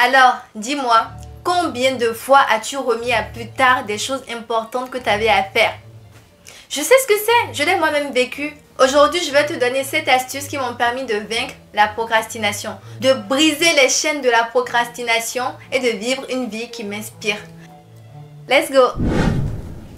Alors, dis-moi, combien de fois as-tu remis à plus tard des choses importantes que tu avais à faire? Je sais ce que c'est, je l'ai moi-même vécu. Aujourd'hui, je vais te donner 7 astuces qui m'ont permis de vaincre la procrastination, de briser les chaînes de la procrastination et de vivre une vie qui m'inspire. Let's go!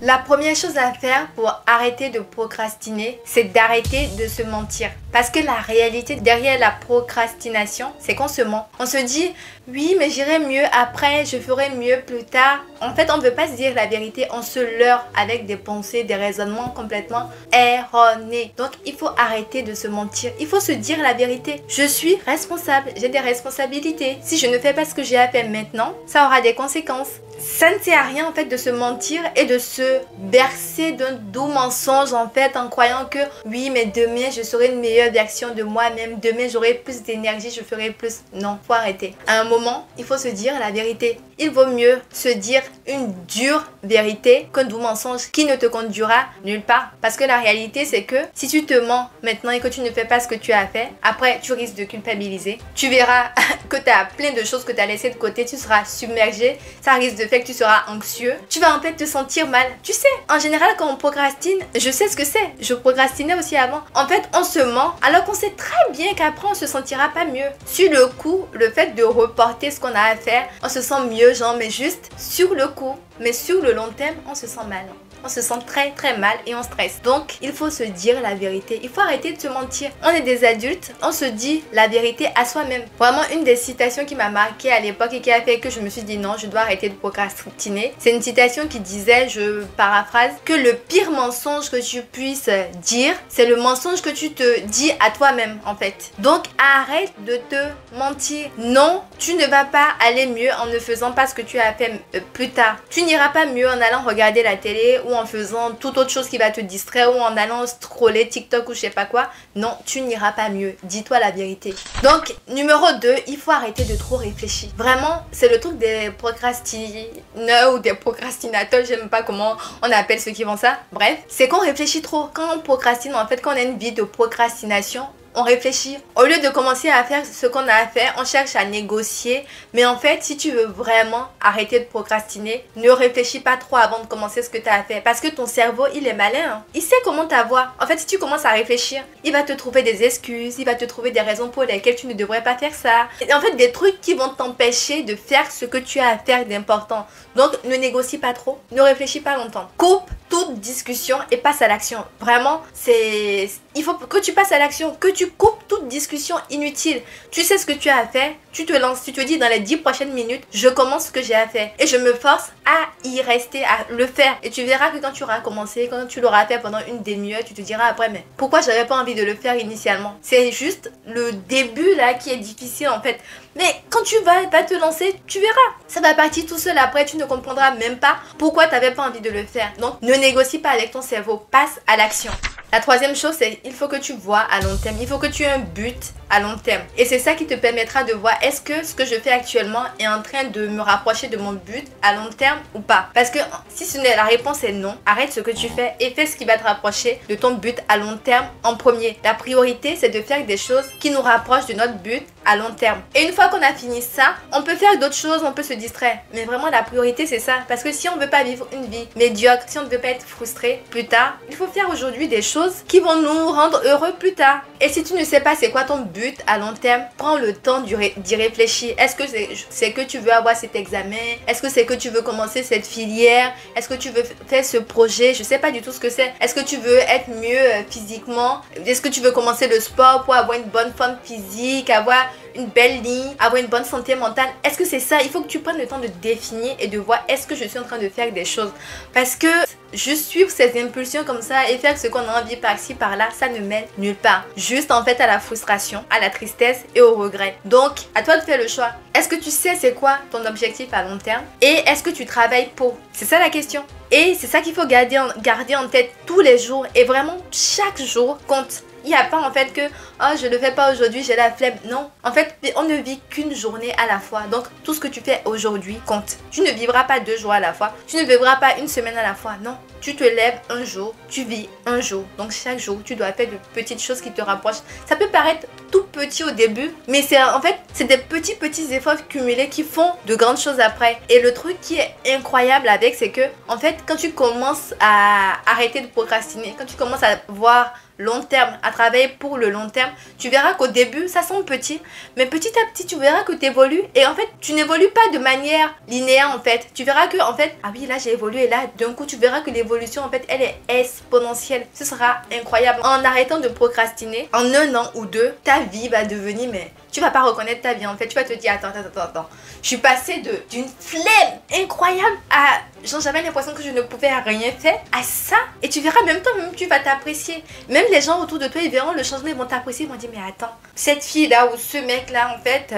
La première chose à faire pour arrêter de procrastiner, c'est d'arrêter de se mentir. Parce que la réalité derrière la procrastination, c'est qu'on se ment. On se dit, oui, mais j'irai mieux après, je ferai mieux plus tard. En fait, on ne veut pas se dire la vérité, on se leurre avec des pensées, des raisonnements complètement erronés. Donc, il faut arrêter de se mentir. Il faut se dire la vérité. Je suis responsable, j'ai des responsabilités. Si je ne fais pas ce que j'ai à faire maintenant, ça aura des conséquences. Ça ne sert à rien en fait de se mentir et de se bercer d'un doux mensonge en fait en croyant que oui mais demain je serai une meilleure version de moi-même, demain j'aurai plus d'énergie, je ferai plus. Non, faut arrêter. À un moment, il faut se dire la vérité. Il vaut mieux se dire une dure vérité qu'un doux mensonge qui ne te conduira nulle part. Parce que la réalité c'est que si tu te mens maintenant et que tu ne fais pas ce que tu as fait, après tu risques de culpabiliser. Tu verras que tu as plein de choses que tu as laissées de côté, tu seras submergé, ça risque de faire que tu seras anxieux. Tu vas en fait te sentir mal. Tu sais, en général quand on procrastine, je sais ce que c'est. Je procrastinais aussi avant. En fait, on se ment alors qu'on sait très bien qu'après on se sentira pas mieux. Sur le coup, le fait de reporter ce qu'on a à faire, on se sent mieux, genre, mais juste sur le coup. Mais sur le long terme, on se sent mal. On se sent très mal et on stresse. Donc, il faut se dire la vérité. Il faut arrêter de se mentir. On est des adultes, on se dit la vérité à soi-même. Vraiment, une des citations qui m'a marquée à l'époque et qui a fait que je me suis dit non, je dois arrêter de procrastiner. C'est une citation qui disait, je paraphrase, que le pire mensonge que tu puisses dire, c'est le mensonge que tu te dis à toi-même en fait. Donc, arrête de te mentir. Non, tu ne vas pas aller mieux en ne faisant pas ce que tu as fait plus tard. Tu n'iras pas mieux en allant regarder la télé ou en faisant toute autre chose qui va te distraire ou en allant scroller TikTok ou je sais pas quoi. Non, tu n'iras pas mieux. Dis-toi la vérité. Donc, numéro 2, il faut arrêter de trop réfléchir. Vraiment, c'est le truc des procrastineurs ou des procrastinateurs. J'aime pas comment on appelle ceux qui font ça. Bref, c'est qu'on réfléchit trop. Quand on procrastine, en fait, quand on a une vie de procrastination, on réfléchit. Au lieu de commencer à faire ce qu'on a à faire, on cherche à négocier. Mais en fait, si tu veux vraiment arrêter de procrastiner, ne réfléchis pas trop avant de commencer ce que tu as à faire. Parce que ton cerveau, il est malin. Hein. Il sait comment t'avoir. En fait, si tu commences à réfléchir, il va te trouver des excuses, il va te trouver des raisons pour lesquelles tu ne devrais pas faire ça. Et en fait, des trucs qui vont t'empêcher de faire ce que tu as à faire d'important. Donc, ne négocie pas trop, ne réfléchis pas longtemps. Coupe toute discussion et passe à l'action. Vraiment, il faut que tu passes à l'action, que tu coupes toute discussion inutile. Tu sais ce que tu as à faire, tu te lances, tu te dis dans les 10 prochaines minutes, je commence ce que j'ai à faire. Et je me force à y rester, à le faire. Et tu verras que quand tu auras commencé, quand tu l'auras fait pendant une demi-heure, tu te diras après, mais pourquoi j'avais pas envie de le faire initialement? C'est juste le début là qui est difficile en fait. Mais quand tu vas te lancer, tu verras. Ça va partir tout seul après, tu ne comprendras même pas pourquoi tu n'avais pas envie de le faire. Donc, ne négocie pas avec ton cerveau, passe à l'action. La troisième chose, c'est il faut que tu vois à long terme. Il faut que tu aies un but à long terme. Et c'est ça qui te permettra de voir est-ce que ce que je fais actuellement est en train de me rapprocher de mon but à long terme ou pas. Parce que si la réponse est non, arrête ce que tu fais et fais ce qui va te rapprocher de ton but à long terme en premier. La priorité, c'est de faire des choses qui nous rapprochent de notre but à long terme. Et une fois qu'on a fini ça, on peut faire d'autres choses, on peut se distraire. Mais vraiment, la priorité, c'est ça. Parce que si on ne veut pas vivre une vie médiocre, si on ne veut pas être frustré plus tard, il faut faire aujourd'hui des choses qui vont nous rendre heureux plus tard. Et si tu ne sais pas c'est quoi ton but à long terme, prends le temps d'y réfléchir. Est-ce que c'est que tu veux avoir cet examen? Est-ce que c'est que tu veux commencer cette filière? Est-ce que tu veux faire ce projet? Je sais pas du tout ce que c'est. Est-ce que tu veux être mieux physiquement? Est-ce que tu veux commencer le sport pour avoir une bonne forme physique, avoir une belle ligne, avoir une bonne santé mentale? Est-ce que c'est ça? Il faut que tu prennes le temps de définir et de voir est-ce que je suis en train de faire des choses. Parce que juste suivre ces impulsions comme ça et faire ce qu'on a envie par-ci par-là, ça ne mène nulle part. Juste en fait à la frustration, à la tristesse et au regret. Donc, à toi de faire le choix. Est-ce que tu sais c'est quoi ton objectif à long terme? Et est-ce que tu travailles pour? C'est ça la question. Et c'est ça qu'il faut garder en tête tous les jours. Et vraiment, chaque jour compte. Il n'y a pas en fait que oh, je le fais pas aujourd'hui, j'ai la flemme. Non, en fait, on ne vit qu'une journée à la fois. Donc, tout ce que tu fais aujourd'hui compte. Tu ne vivras pas 2 jours à la fois. Tu ne vivras pas une semaine à la fois. Non, tu te lèves un jour, tu vis un jour. Donc, chaque jour, tu dois faire de petites choses qui te rapprochent. Ça peut paraître tout petit au début, mais c'est en fait, c'est des petits efforts cumulés qui font de grandes choses après. Et le truc qui est incroyable avec, c'est que, en fait, quand tu commences à arrêter de procrastiner, quand tu commences à voir long terme, à travailler pour le long terme, tu verras qu'au début, ça semble petit, mais petit à petit, tu verras que tu évolues. Et en fait, tu n'évolues pas de manière linéaire, en fait. Tu verras que, en fait, ah oui, là, j'ai évolué, et là, d'un coup, tu verras que l'évolution, en fait, elle est exponentielle. Ce sera incroyable. En arrêtant de procrastiner, en 1 an ou 2, ta vie va devenir, mais tu vas pas reconnaître ta vie, en fait. Tu vas te dire, attends. Je suis passée d'une flemme incroyable à... Genre, j'avais l'impression que je ne pouvais rien faire à ça. Et tu verras, même toi-même, tu vas t'apprécier. Même les gens autour de toi, ils verront le changement, ils vont t'apprécier. Ils vont dire, mais attends, cette fille-là ou ce mec-là, en fait,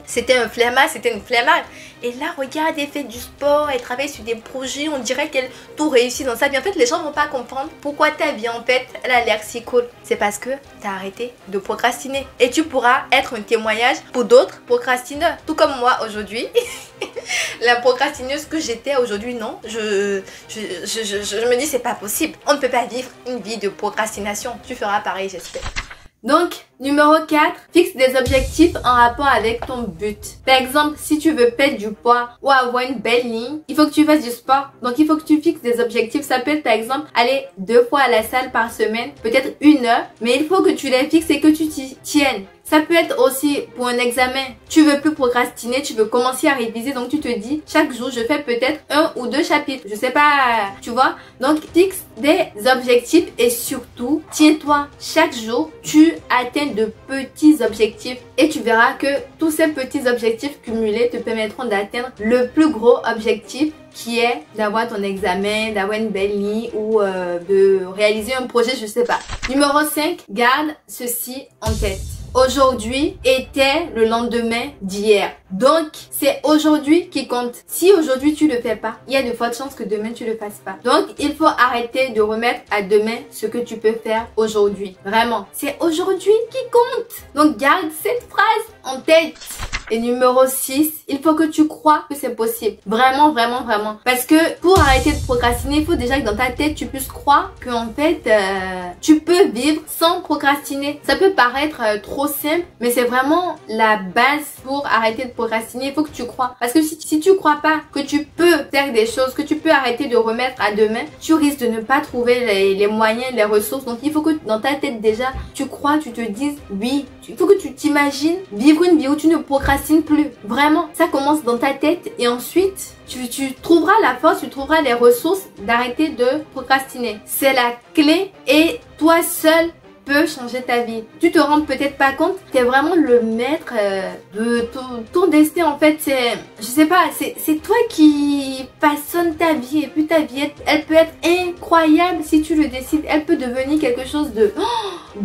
c'était un flemmard, c'était une flemmarde. Et là, regarde, elle fait du sport, elle travaille sur des projets, on dirait qu'elle tout réussit dans sa vie. En fait, les gens ne vont pas comprendre pourquoi ta vie, en fait, elle a l'air si cool. C'est parce que tu as arrêté de procrastiner. Et tu pourras être un témoignage pour d'autres procrastineurs. Tout comme moi aujourd'hui. La procrastineuse que j'étais aujourd'hui, non. Je me dis, c'est pas possible. On ne peut pas vivre une vie de procrastination. Tu feras pareil, j'espère. Donc, numéro 4, fixe des objectifs en rapport avec ton but. Par exemple, si tu veux perdre du poids ou avoir une belle ligne, il faut que tu fasses du sport. Donc, il faut que tu fixes des objectifs. Ça peut être, par exemple, aller 2 fois à la salle par semaine, peut-être 1 heure, mais il faut que tu les fixes et que tu t'y tiennes. Ça peut être aussi pour un examen. Tu veux plus procrastiner, tu veux commencer à réviser. Donc, tu te dis, chaque jour, je fais peut-être 1 ou 2 chapitres. Je sais pas, tu vois. Donc, fixe des objectifs et surtout, tiens-toi. Chaque jour, tu atteins de petits objectifs. Et tu verras que tous ces petits objectifs cumulés te permettront d'atteindre le plus gros objectif qui est d'avoir ton examen, d'avoir une belle ligne ou de réaliser un projet, je sais pas. Numéro 5, garde ceci en tête. Aujourd'hui était le lendemain d'hier. Donc, c'est aujourd'hui qui compte. Si aujourd'hui tu le fais pas, il y a de fortes chances que demain tu le fasses pas. Donc, il faut arrêter de remettre à demain ce que tu peux faire aujourd'hui. Vraiment, c'est aujourd'hui qui compte. Donc, garde cette phrase en tête. Et numéro 6, il faut que tu crois que c'est possible. Vraiment, vraiment, vraiment. Parce que pour arrêter de procrastiner, il faut déjà que dans ta tête, tu puisses croire que en fait, tu peux vivre sans procrastiner. Ça peut paraître trop simple, mais c'est vraiment la base pour arrêter de procrastiner. Il faut que tu crois. Parce que si tu crois pas que tu peux faire des choses, que tu peux arrêter de remettre à demain, tu risques de ne pas trouver les moyens, les ressources. Donc, il faut que dans ta tête déjà, tu crois, tu te dises oui. Il faut que tu t'imagines vivre une vie où tu ne procrastines plus. Vraiment, ça commence dans ta tête et ensuite, tu trouveras la force, tu trouveras les ressources d'arrêter de procrastiner. C'est la clé et toi seul peut changer ta vie. Tu te rends peut-être pas compte, tu es vraiment le maître de ton destin en fait. C'est, je sais pas, c'est toi qui façonne ta vie et puis ta vie, elle peut être incroyable si tu le décides. Elle peut devenir quelque chose de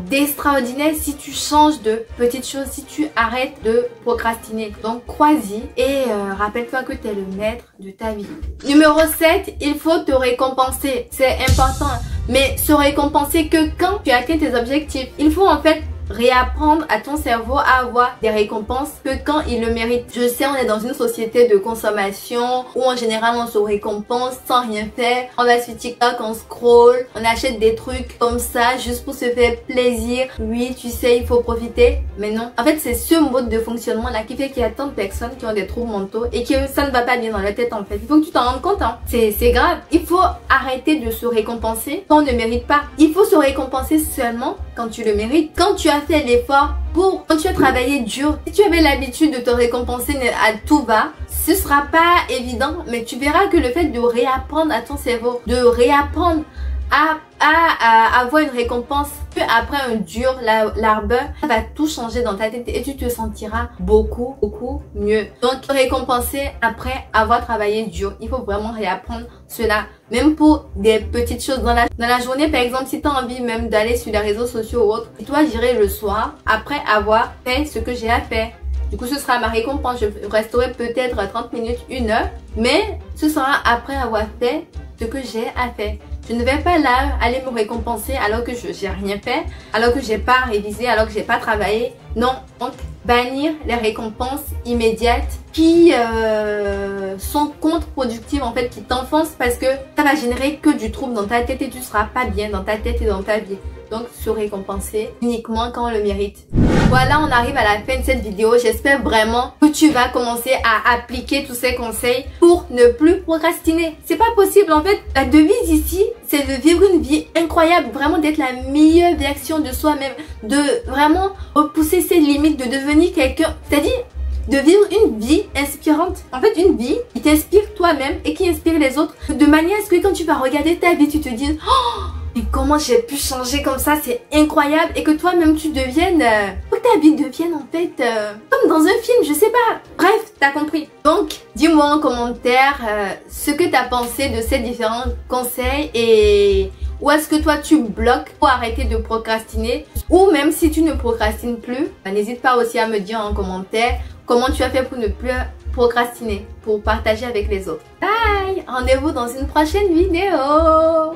d'extraordinaire si tu changes de petites choses, si tu arrêtes de procrastiner. Donc crois-y et rappelle-toi que tu es le maître de ta vie. Numéro 7, il faut te récompenser. C'est important. Mais se récompenser que quand tu atteins tes objectifs. Il faut en fait réapprendre à ton cerveau à avoir des récompenses que quand il le mérite. Je sais, on est dans une société de consommation où en général on se récompense sans rien faire. On va sur TikTok, on scroll, on achète des trucs comme ça juste pour se faire plaisir. Oui, tu sais, il faut profiter. Mais non. En fait, c'est ce mode de fonctionnement là qui fait qu'il y a tant de personnes qui ont des troubles mentaux et que ça ne va pas bien dans leur tête en fait. Il faut que tu t'en rendes compte. Hein. C'est grave. Il faut arrêter de se récompenser quand on ne mérite pas. Il faut se récompenser seulement quand tu le mérites. Quand tu as fait l'effort quand tu as travaillé dur. Si tu avais l'habitude de te récompenser à tout va, ce sera pas évident, mais tu verras que le fait de réapprendre à ton cerveau, de réapprendre à avoir une récompense que après un dur labeur, ça va tout changer dans ta tête et tu te sentiras beaucoup mieux. Donc récompenser après avoir travaillé dur, il faut vraiment réapprendre cela. Même pour des petites choses dans la journée, par exemple, si tu as envie même d'aller sur les réseaux sociaux ou autre, et toi j'irai le soir après avoir fait ce que j'ai à faire. Du coup, ce sera ma récompense. Je resterai peut-être 30 minutes, 1 heure, mais ce sera après avoir fait ce que j'ai à faire. Je ne vais pas là aller me récompenser alors que je n'ai rien fait, alors que j'ai pas révisé, alors que j'ai pas travaillé. Non, donc bannir les récompenses immédiates qui sont contre-productives en fait, qui t'enfoncent parce que ça va générer que du trouble dans ta tête et tu seras pas bien dans ta tête et dans ta vie. Donc se récompenser uniquement quand on le mérite. Voilà, on arrive à la fin de cette vidéo. J'espère vraiment que tu vas commencer à appliquer tous ces conseils pour ne plus procrastiner. C'est pas possible en fait. La devise ici, c'est de vivre une vie incroyable, vraiment d'être la meilleure version de soi-même, de vraiment repousser ses limites, de devenir quelqu'un, c'est-à-dire de vivre une vie inspirante. En fait, une vie qui t'inspire toi-même et qui inspire les autres, de manière à ce que quand tu vas regarder ta vie, tu te dises oh, mais comment j'ai pu changer comme ça, c'est incroyable, et que toi-même tu deviennes, que ta vie devienne en fait comme dans un film, je sais pas. Bref, t'as compris. Donc, dis-moi en commentaire ce que t'as pensé de ces différents conseils et où est-ce que toi tu bloques pour arrêter de procrastiner, ou même si tu ne procrastines plus, n'hésite pas aussi à me dire en commentaire comment tu as fait pour ne plus procrastiner, pour partager avec les autres. Bye! Rendez-vous dans une prochaine vidéo.